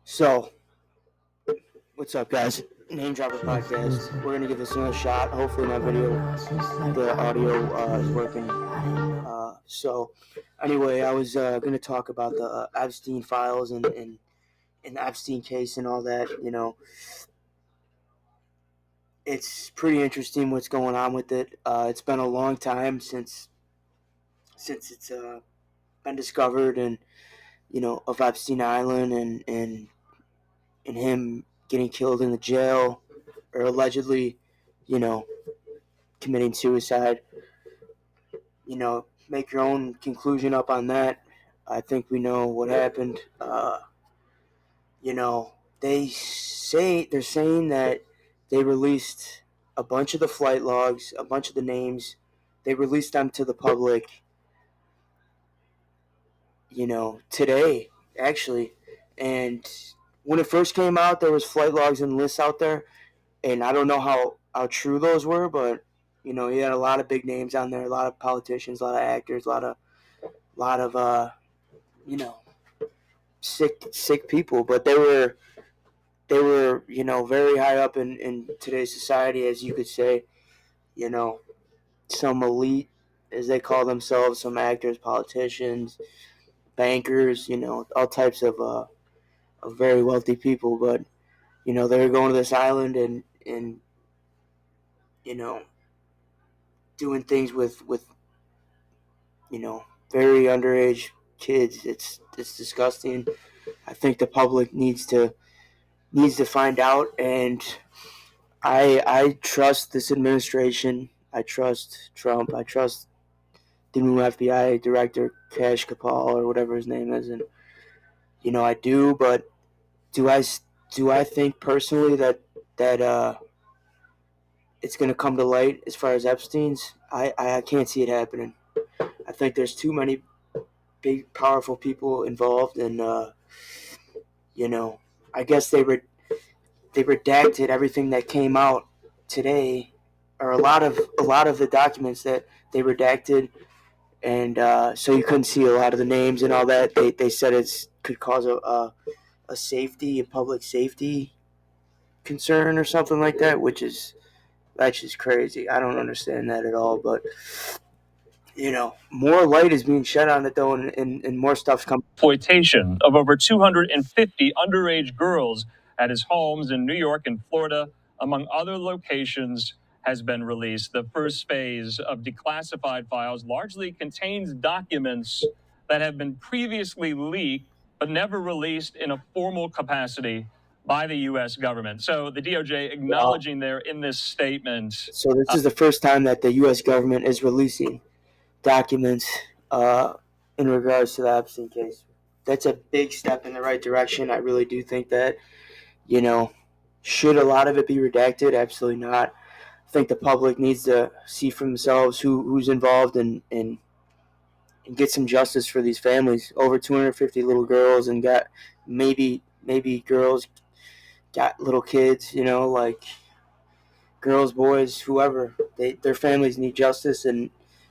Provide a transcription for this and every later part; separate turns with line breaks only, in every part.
So, what's up, guys? Name Dropper Podcast. We're gonna give this another shot. Hopefully, the audio is working. Anyway, I was gonna talk about the Epstein files and the Epstein case and all that. It's pretty interesting what's going on with it. It's been a long time since it's been discovered, and of Epstein Island and him getting killed in the jail or allegedly, you know, committing suicide. Make your own conclusion up on that. I think we know what happened. You know, they're saying that they released a bunch of the flight logs, a bunch of the names. They released them to the public. Today actually, and when it first came out, there was flight logs and lists out there, and I don't know how true those were, but he had a lot of big names on there, a lot of politicians, a lot of actors, a lot of you know sick people, but they were very high up in today's society, as you could say. You know, some elite, as they call themselves, some actors, politicians, bankers, all types of very wealthy people, but they were going to this island and you know doing things with very underage kids. It's disgusting. I think the public needs to find out, and I trust this administration. I trust Trump. I trust the new FBI director, Cash Kapal, or whatever his name is, and I do. But do I do I think personally that it's going to come to light as far as Epstein's? I can't see it happening. I think there's too many big, powerful people involved, and you know, I guess they redacted everything that came out today, or a lot of the documents that they redacted, and so you couldn't see a lot of the names and all that. They said it could cause a public safety concern or something like that, which is that's just crazy. I don't understand that at all, but more light is being shed on it though, and more stuff's coming.
Exploitation of over 250 underage girls at his homes in New York and Florida, among other locations, has been released. The first phase of declassified files largely contains documents that have been previously leaked but never released in a formal capacity by the U.S. government. So the DOJ acknowledging there in this statement.
So this is the first time that the U.S. government is releasing documents in regards to the Epstein case. That's a big step in the right direction. I really do think that. You know, should a lot of it be redacted? Absolutely not. I think the public needs to see for themselves who's involved and get some justice for these families. Over 250 little girls, and got maybe girls got little kids. Like girls, boys, whoever. Their families need justice, and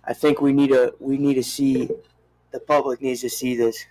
I think we need to see, the public needs to see this.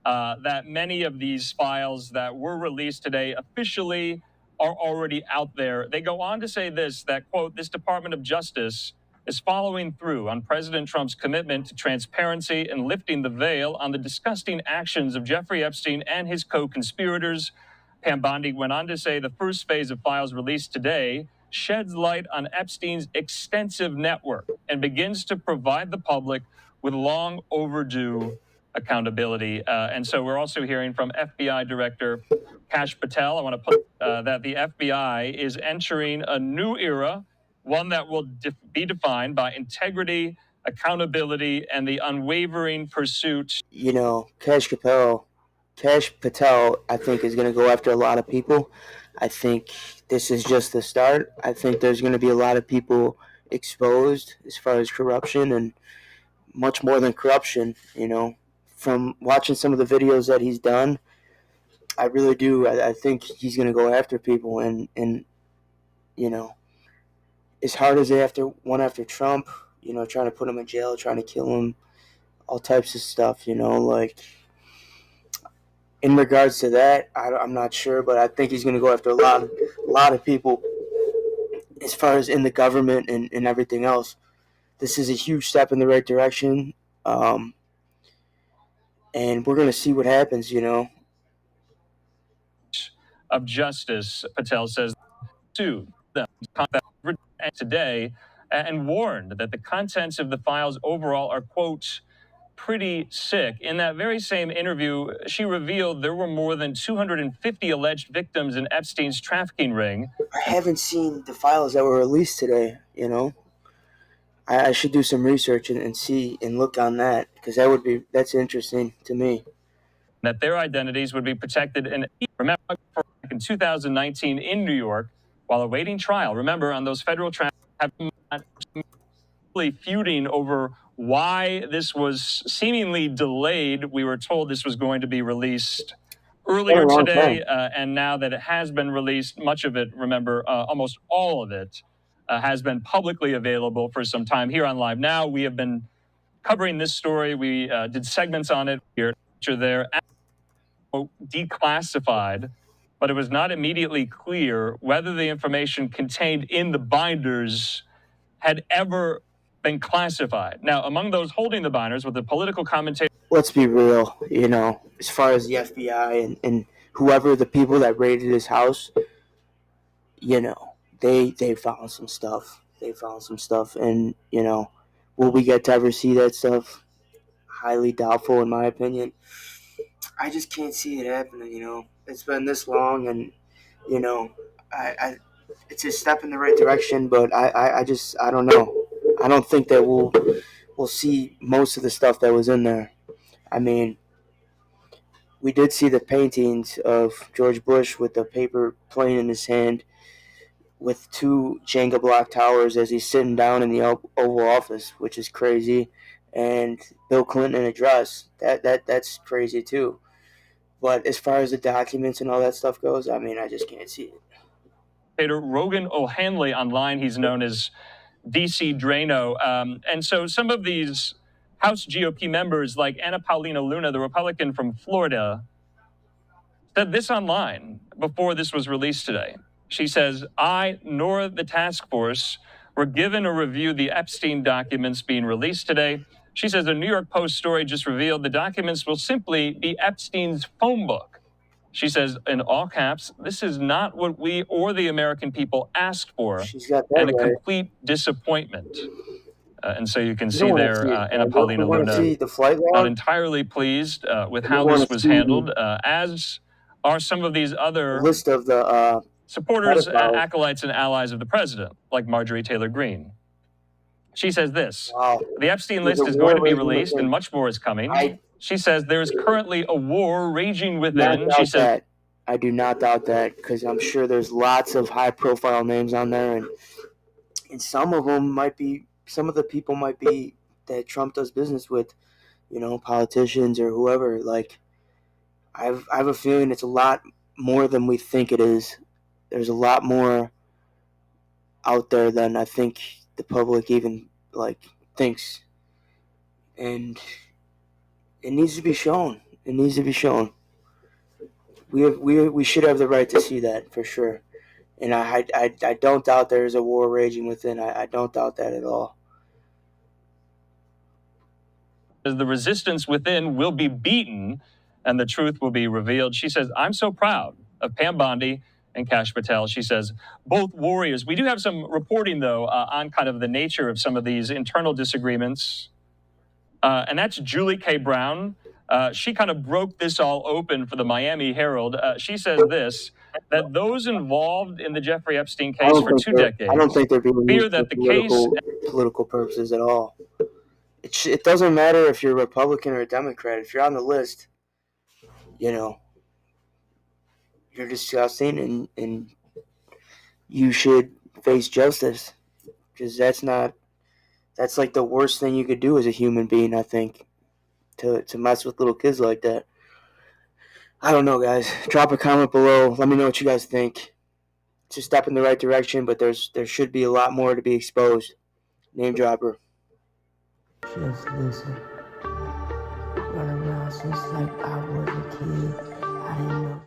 That many of these files that were released today officially are already out there. They go on to say that, quote, this Department of Justice is following through on President Trump's commitment to transparency and lifting the veil on the disgusting actions of Jeffrey Epstein and his co-conspirators. Pam Bondi went on to say the first phase of files released today sheds light on Epstein's extensive network and begins to provide the public with long overdue accountability. And so we're also hearing from FBI Director Kash Patel. I want to put that the FBI is entering a new era, one that will be defined by integrity, accountability, and the unwavering pursuit.
Cash Patel, I think, is going to go after a lot of people. I think this is just the start. I think there's going to be a lot of people exposed as far as corruption, and much more than corruption. From watching some of the videos that he's done, I really do. I think he's going to go after people, and you know, as hard as they went after Trump, trying to put him in jail, trying to kill him, all types of stuff, like in regards to that, I'm not sure, but I think he's going to go after a lot of people as far as in the government and everything else. This is a huge step in the right direction, um, and we're going to see what happens.
Of Justice, Patel says, sued them today and warned that the contents of the files overall are, quote, pretty sick. In that very same interview, she revealed there were more than 250 alleged victims in Epstein's trafficking ring.
I haven't seen the files that were released today. I should do some research and see and look on that because that's interesting to me.
That their identities would be protected. And remember, in 2019 in New York, while awaiting trial, remember on those federal trials, have feuding over why this was seemingly delayed. We were told this was going to be released
It's been a
earlier
long
today,
time.
and now that it has been released, much of it, remember, almost all of it, has been publicly available for some time here on Live Now. We have been covering this story. We did segments on it here, there, declassified, but it was not immediately clear whether the information contained in the binders had ever been classified. Now, among those holding the binders were the political commentator.
Let's be real, as far as the FBI and whoever the people that raided his house, they found some stuff. They found some stuff, and will we get to ever see that stuff? Highly doubtful, in my opinion. I just can't see it happening. It's been this long, and you know, I it's a step in the right direction, but I don't know. I don't think that we'll see most of the stuff that was in there. I mean, we did see the paintings of George Bush with the paper plane in his hand with two Jenga block towers as he's sitting down in the Oval Office, which is crazy, and Bill Clinton in a dress. That's crazy too. But as far as the documents and all that stuff goes, I mean, I just can't see it.
Rogan O'Hanley online, he's known as DC Drano. And so some of these House GOP members, like Anna Paulina Luna, the Republican from Florida, said this online before this was released today. She says, I nor the task force were given or reviewed the Epstein documents being released today. She says a New York Post story just revealed the documents will simply be Epstein's phone book. She says, in all caps, this is not what we or the American people asked for,
She's got that
and a
right.
complete disappointment. And so you can
You don't
see
want to
there,
see it.
Anna
We
Paulina
want to
Luna
see the flight
not
log.
entirely pleased with
We
how
want
this
to
was
see
handled, as are some of these
the
other
list of the
supporters,
pedophiles.
acolytes, and allies of the president, like Marjorie Taylor Greene. She says this:
Wow,
the Epstein
there's a
list is going
war
to be
raging
released, and
within.
much more is coming.
I
She says there is currently a war raging
do not
within. She
doubt
says
that. I do not doubt that because I'm sure there's lots of high-profile names on there, and some of them might be. Some of the people might be that Trump does business with. Politicians or whoever. Like I have a feeling it's a lot more than we think it is. There's a lot more out there than I think the public even thinks, and it needs to be shown. It needs to be shown. We should have the right to see that for sure. And I don't doubt there is a war raging within. I don't doubt that at all.
the resistance within will be beaten and the truth will be revealed. She says, I'm so proud of Pam Bondi and Kash Patel. She says, both warriors. We do have some reporting, though, on kind of the nature of some of these internal disagreements. And that's Julie K. Brown. She kind of broke this all open for the Miami Herald. She says this, that those involved in the Jeffrey Epstein case for 2
I don't
decades
think they're being
fear
used for
that the case
political purposes at all. It doesn't matter if you're a Republican or a Democrat. If you're on the list, you know you're disgusting, and you should face justice because that's like the worst thing you could do as a human being. I think to mess with little kids like that. I don't know, guys. Drop a comment below. Let me know what you guys think. it's a step in the right direction, but there should be a lot more to be exposed. Name dropper.
Just listen. Run around since like I was a kid. I didn't know.